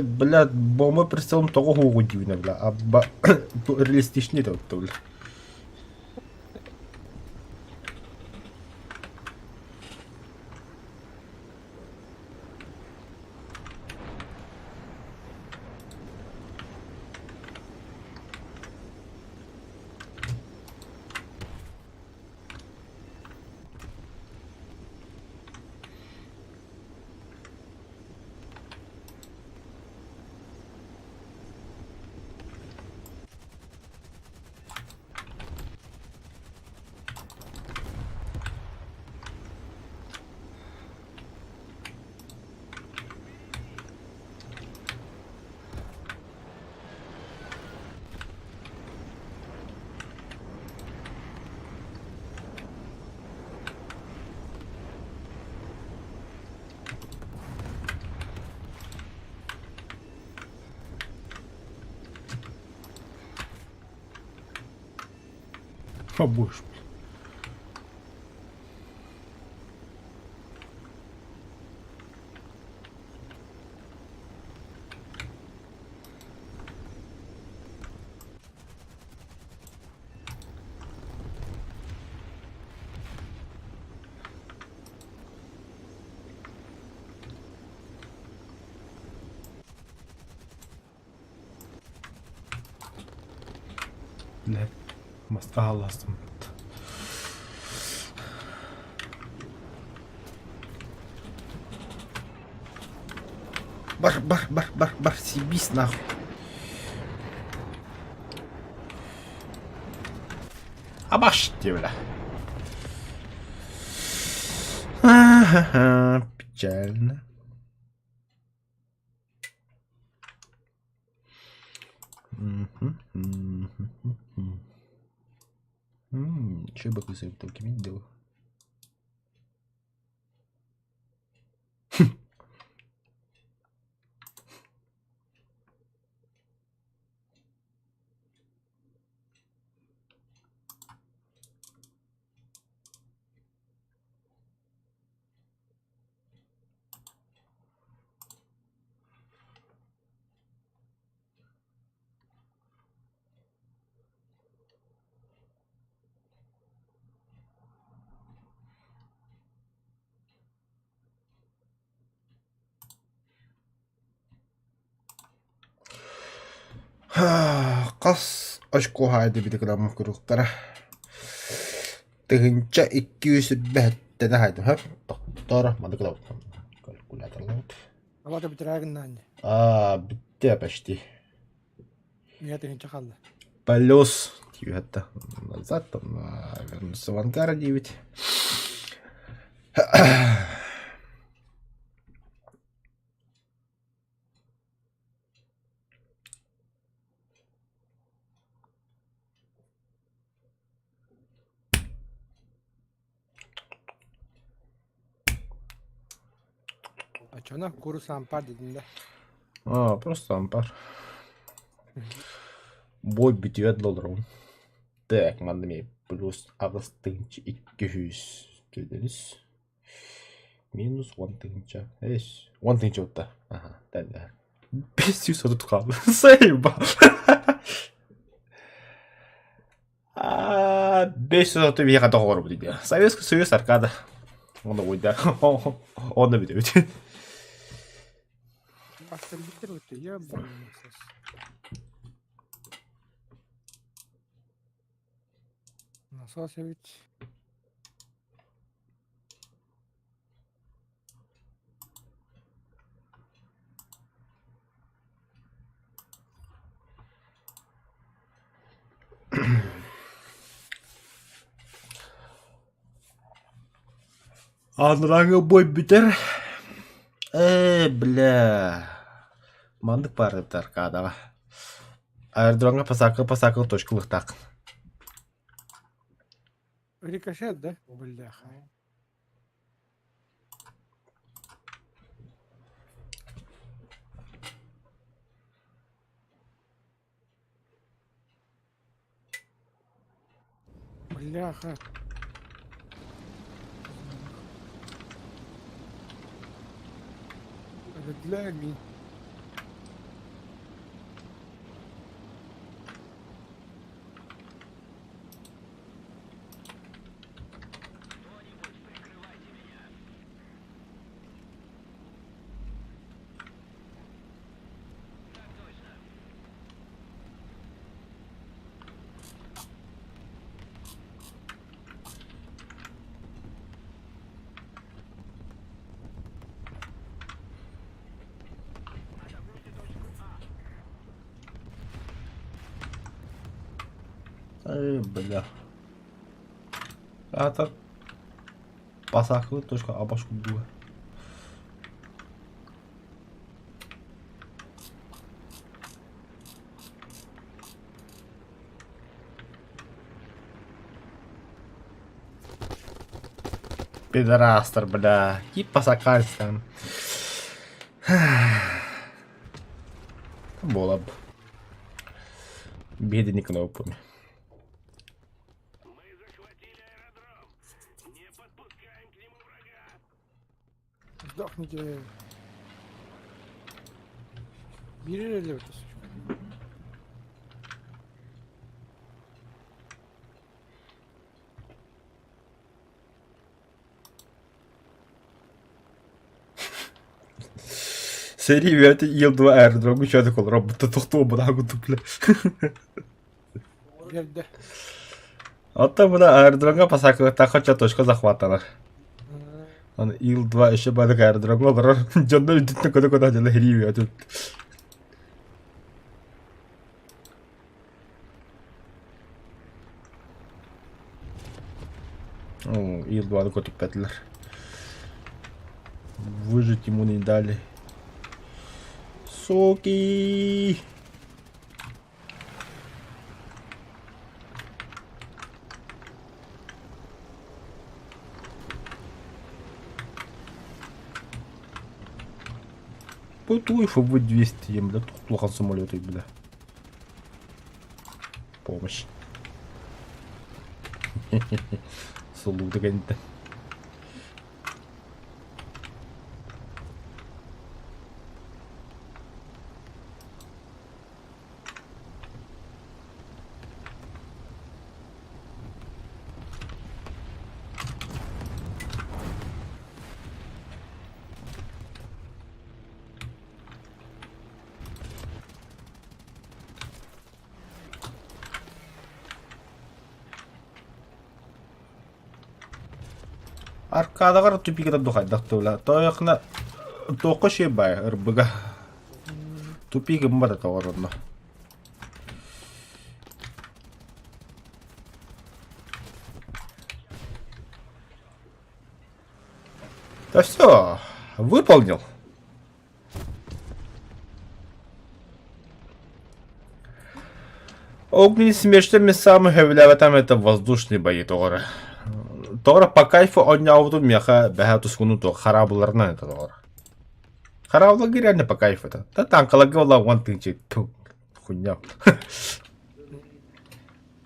Speaker 1: Бля, бо ми представим того годівня, бля, а реалістичні то, бля. О, боже. Блядь, мастка ластом. Бар, съебись нахуй. Обожди, бля. Ага, печально. Че бы ты себе только видел? Қас очко хайды биді грамм күріқтара. Тығынша 200 хайды. Тоқтора, мады кылау. Калькуляторлау.
Speaker 6: Авата битирагын нанне.
Speaker 1: Бітті почти.
Speaker 6: Ниятын чахалла.
Speaker 1: Полез. Это назад, там, вернуться в ангар 9.
Speaker 6: А чё на куру сам паддин да?
Speaker 1: Просто ампар. Бой $9. Так, мандами плюс ағыстыңчы 200 төлдеріс. Минус 10 тыңча. 10 тыңча отта. Ага, дәлі. 500 отут қалды. Сайба. 500 отты бейға тоғыр бұл дейді. Советский Союз аркада. Оны ойда. Оны біде өте.
Speaker 6: Астыр битер өтті, ебаный насос. Насос ведь.
Speaker 1: Анраңы бой бітер. Бля. Мандық бар еді аркадаға. Аэродромға пасақы точкалық тақ.
Speaker 6: Рикошет, да? Бляха. Бляха. Это дляги.
Speaker 1: Бля. Это пасақы точка абашку было. Пидорастер, бля. И пасакальс там. Было бы. Бедный кнопками.
Speaker 6: Сдохните. Бери ли это, сучка?
Speaker 1: Сери верти ил-2 аэродром еще такой робота тухту бадагу тупле.
Speaker 6: Берді.
Speaker 1: Отта мына аэродромга пасакы та хоча точка захватана. Аны Ил-2 еще бады кайрдыран олар. Жонда үтүттү көдө жана хириби атып. Ил-2'ны көтүкпөдүлөр. Выжить ему не дали. Суки! Путуй, ФВ-200, бля, тухлахан самолеты, бля. Помощь. Сулуды конечно. Аркадагар тупиката духайдактуула. Тояқна тоқоши бай ырбыга. Тупик мбата тоғырынна. Да все, выполнил. Огненный смерчтами самых там это воздушные бои тоғыры. Тоғыры по кайфу ойнауды меха бәхә тұскуну тоғы харабыларынан это тоғыры. Харабылығы реально по кайфу это. Да танкалығы ола он тыңчы. Хуйня.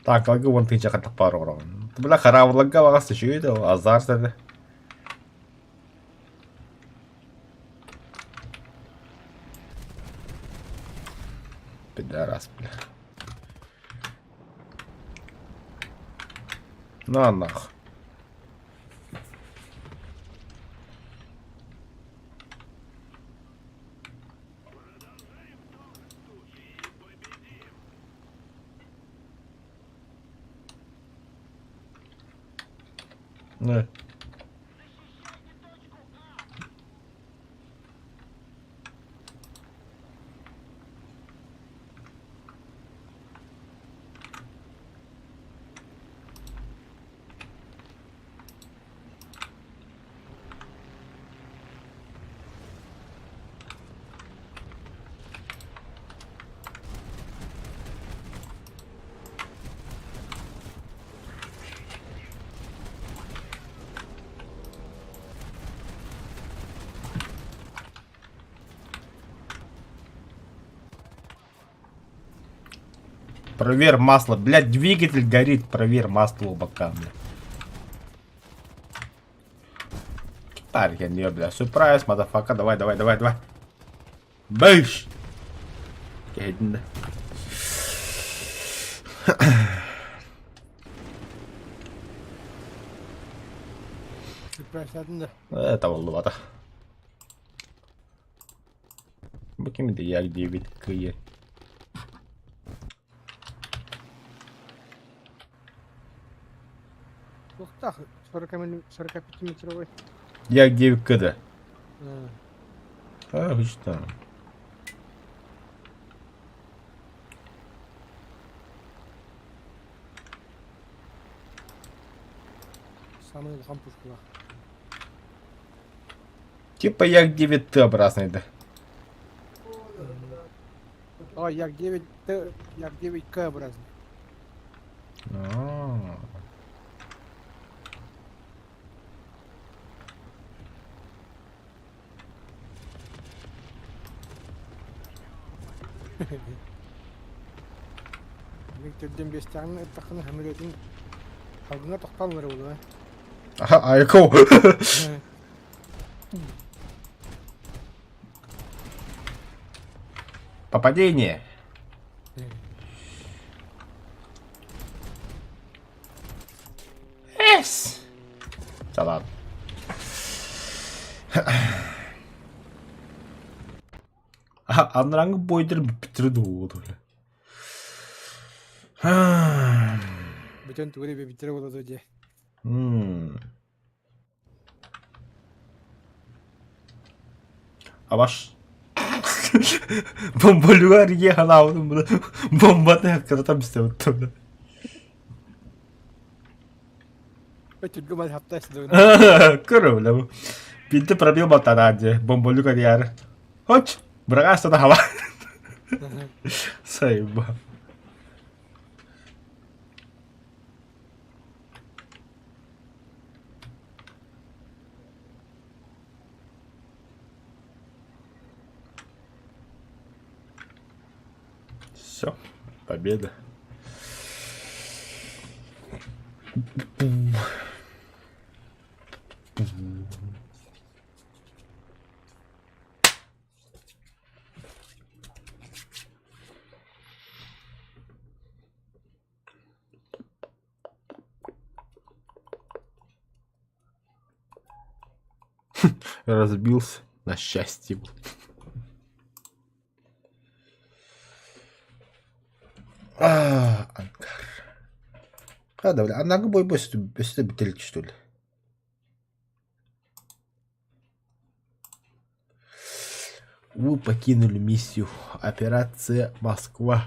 Speaker 1: Танкалығы он тыңчы қатық бар оғырағын. Бұла харабылығы бағасы шүйеді, азар сәді. Пидорас, бля. На нах. Не. Проверь масло. Блядь, двигатель горит. Проверь масло у бока, бля. Китарь не, бля. Сюрприз, мадафака. Давай. Бэйш! Гедна.
Speaker 6: Сюрприз adında.
Speaker 1: Это волновато. Bakayım da yak diye bir kıyı.
Speaker 6: Ух, 45-метровый.
Speaker 1: Yak diye bir kıdı.
Speaker 6: А,
Speaker 1: Ha işte.
Speaker 6: самый илгам пушкалар.
Speaker 1: Типа як 9Т да.
Speaker 6: О, як 9Т, як 9К образный. Мектептен бестяңның эттаққаны хамилетін алдыңа тоқталмыр болды,
Speaker 1: Айков. Попадение. Эс. Да ладно. Анраңы бойдырып бітірді болды.
Speaker 6: Бүтін түгірі бе бітірі болады де.
Speaker 1: Абаш. Бомболюгар ехал аудым bunu. Бомбаны hakikaten bizde отто.
Speaker 6: Петюльгумал хаптайсың.
Speaker 1: Көрө биле бу. Бинти пробил батаранже. Бомболюгар яр. Хоч. Брага сада хава. Сайба. Все, победа. Разбился на счастье. Анкар. Да, бля, а на бой быстро бутылки, что ли? Вы покинули миссию. Операция Москва.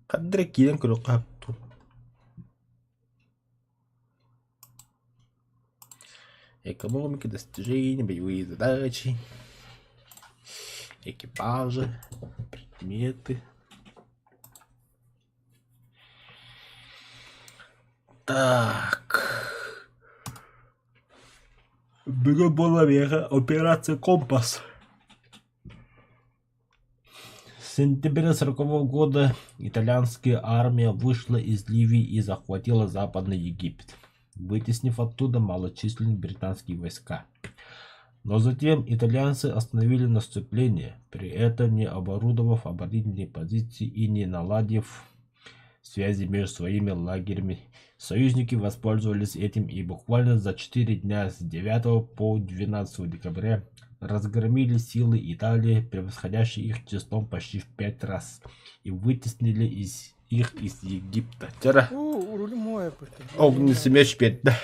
Speaker 1: Кадр килен кругапто. Экономика, достижения, боевые задачи, экипажи, предметы. Так. Была века, операция «Компас». С сентября 1940 года итальянская армия вышла из Ливии и захватила Западный Египет, вытеснив оттуда малочисленные британские войска. Но затем итальянцы остановили наступление, при этом не оборудовав оборонительные позиции и не наладив связи между своими лагерями. Союзники воспользовались этим и буквально за 4 дня с 9 по 12 декабря разгромили силы Италии, превосходящие их числом почти в 5 раз, и вытеснили их из Египта. Тера. Огненный меч 5, да.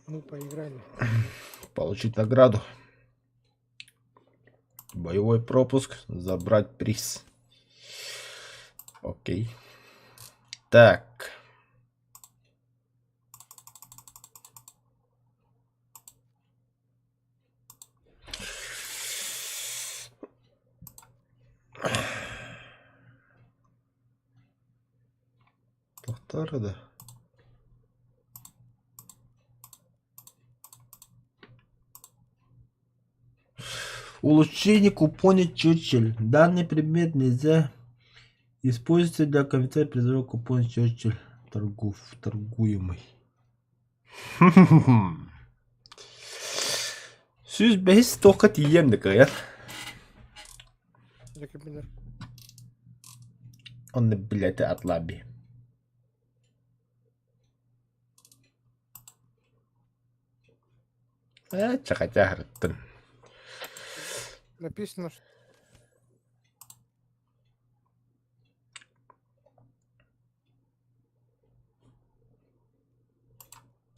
Speaker 6: Ну, поиграли.
Speaker 1: Получить награду. Боевой пропуск. Забрать приз. Окей. Так. Повтора, да. Улучшение купона Черчилль. Данный предмет нельзя использовать для конверта призыва купон Черчилль торгуемый. Süz behis tokat yiyem de kaya. Он билеты от лаби. Чахатягртын.
Speaker 6: Написано, что...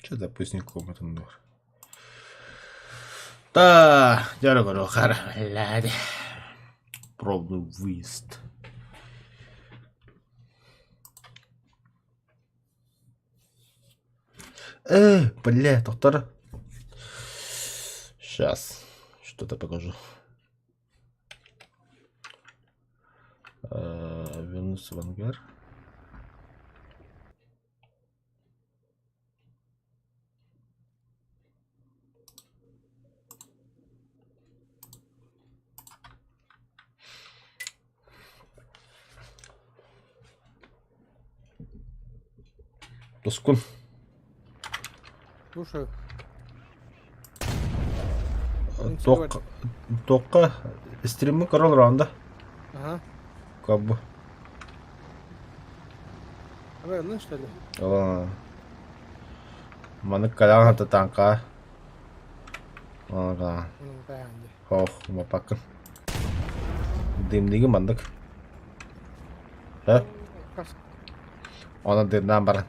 Speaker 1: Что допустим комнату нур. Да, дорого, блядь. Пробный выезд. Бля, доктор. Сейчас что-то покажу. Вернуться в ангар. Тоскун.
Speaker 6: Слушаю.
Speaker 1: Только стримы корон раунда.
Speaker 6: Ага.
Speaker 1: Как бы.
Speaker 6: Вы, что ли?
Speaker 1: Mana kadang hata tangka. Ага. Ох, мапакын. Дымдыгы мандык. А? Onun dilinden bana.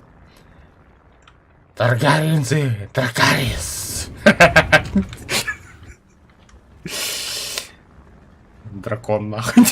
Speaker 1: Targaryen'si, Targaryens. Дракон нахуй.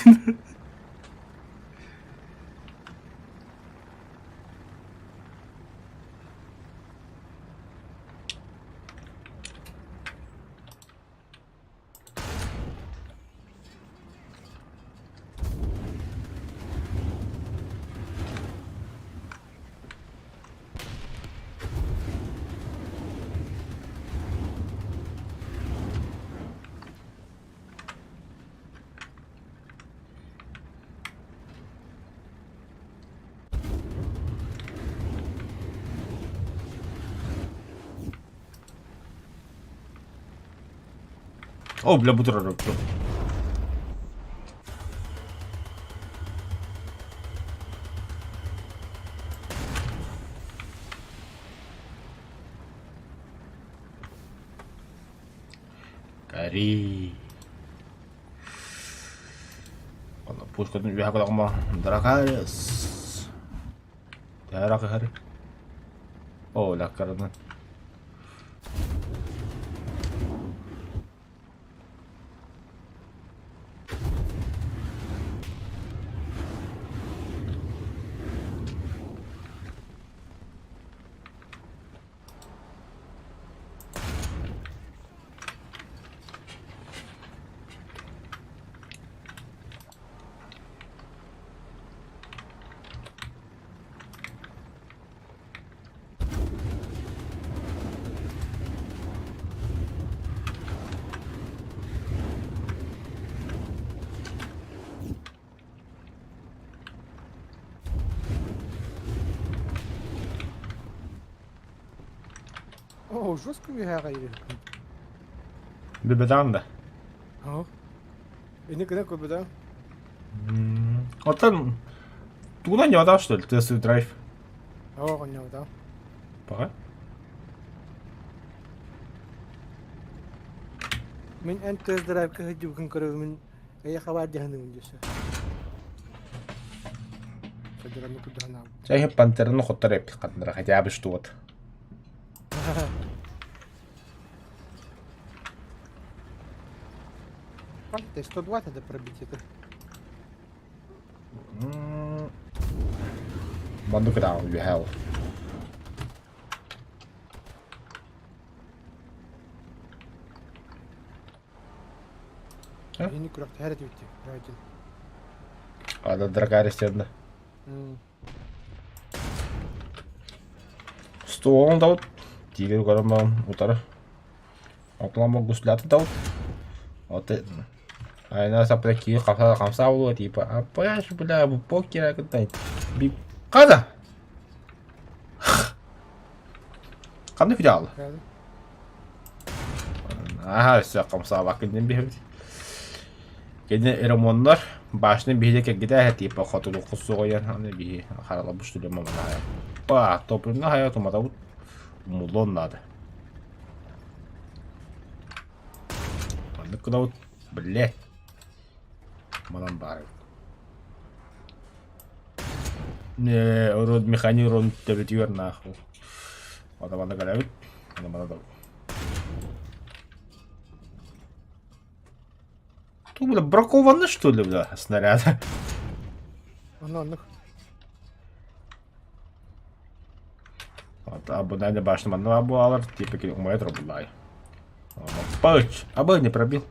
Speaker 1: О, бля, бутерброд. Gari. Kalau push kan biar aku tak mah Drakaris. Tiara ke hari. Oh, lah karena.
Speaker 6: О, жестко бігає.
Speaker 1: Бебедан da.
Speaker 6: Ага. И никогда куда да?
Speaker 1: Вот там. Туда не вода, что ли? Тестовый драйв.
Speaker 6: Ага, коня, да.
Speaker 1: Пока.
Speaker 6: من أنت ضرب كهجو كن كرو من أي خبر جهنم جسا. فدرا مكو جهنم.
Speaker 1: Saya panterno хотя бы хотя бы что-то.
Speaker 6: Ты 120 надо пробить это.
Speaker 1: Bandu ke down, you hell.
Speaker 6: Я не курок, тягать уйти, ради.
Speaker 1: Ada Drakaris одна. Стол дауд. Тигр гарам утара. Атлама гуслята дауд. Вот это. А нас апреки хамса было типа. А понимаешь, бля, покера какой-то. Когда? Когда видел? Ага, все, хамса вакиден бихет. Кене эромондар башны бихе кегиде типа хотулу кусугоян аны бихи харала буштуле мамана. Па, топрина хаяту мадабут. Мулон надо. Куда вот, блядь. Манан бары. Не, урод механик урод территория нахуй. Вот она говорит, она надо. Тут, бля, бракованы что ли, бля, снаряды?
Speaker 6: Ну.
Speaker 1: Вот, абонент башня манна буалар, типа умеет рублай. Пауч, абы не пробил.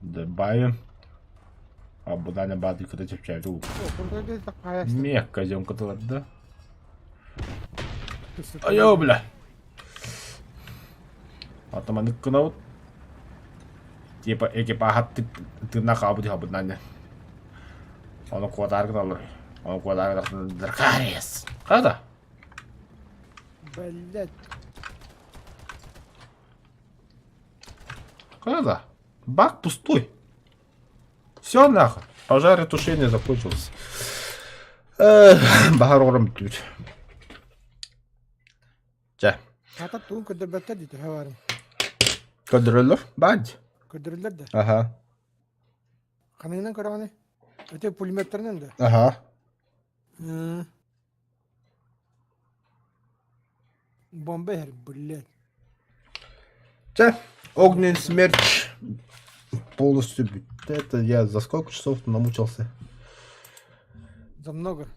Speaker 1: Добавим. Абонент бади когда чепчает.
Speaker 6: О, контроль так паяс.
Speaker 1: Мех козём который, да? Айо, бля. Атаманы кнут. Типа экипаж ты на хабуди абонент. Он квадрат дал. Он квадрат Дракарис. Когда?
Speaker 6: Блять.
Speaker 1: Когда? Бак пустой. Все нахуй. Пожар и тушение закончилось. Багарором тут. Ча.
Speaker 6: Хата тунка дебата дит хавар.
Speaker 1: Көдірілер? Бәді.
Speaker 6: Көдірілер де.
Speaker 1: Ага.
Speaker 6: Қаныңнан көрағаны? Өте пулеметтерінен де.
Speaker 1: Ага.
Speaker 6: Бомба her, блядь.
Speaker 1: Огненный смерч полностью бит. Это я за сколько часов намучился?
Speaker 6: За много.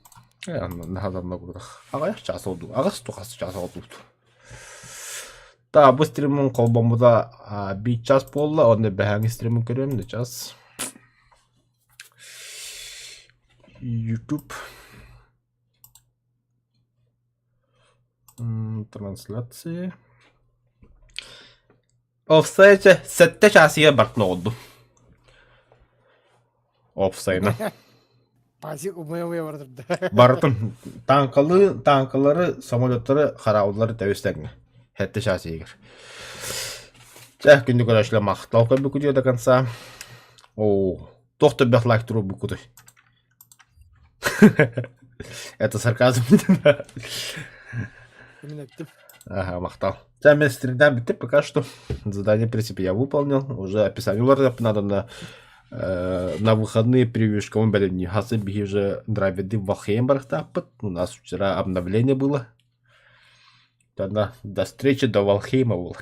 Speaker 1: Надо много. Ага, час oldu. Ага, столько час oldu. Та, bu stream'in kolbamıza bir час oldu. Onu ben hangi stream'in görüyorum da час. YouTube. Трансляции. Offside sette şahsiye bakma oldu. Offside'na.
Speaker 6: Пасик умaya vardırdı.
Speaker 1: Бартын танкалары, самолеттары, қарауылары тәуестәріне. Хәтті шасы егер. Жақ күнді көрәшілі мақтал көбі күдеу до конца. Оу, тоқты бәқ лайк тұру бұл күді. Это сарказм.
Speaker 6: Именно этим.
Speaker 1: Ага, мақтал. Мен стримден бітті, пока что. Задание, в принципе, я выполнил. Уже описание надо на выходные превьюшка. Он, блин, не хасы, беги уже драйведы в Валхейм барахтапыт. У нас вчера обновление было. Тогда до встречи, до Валхейма, Волр.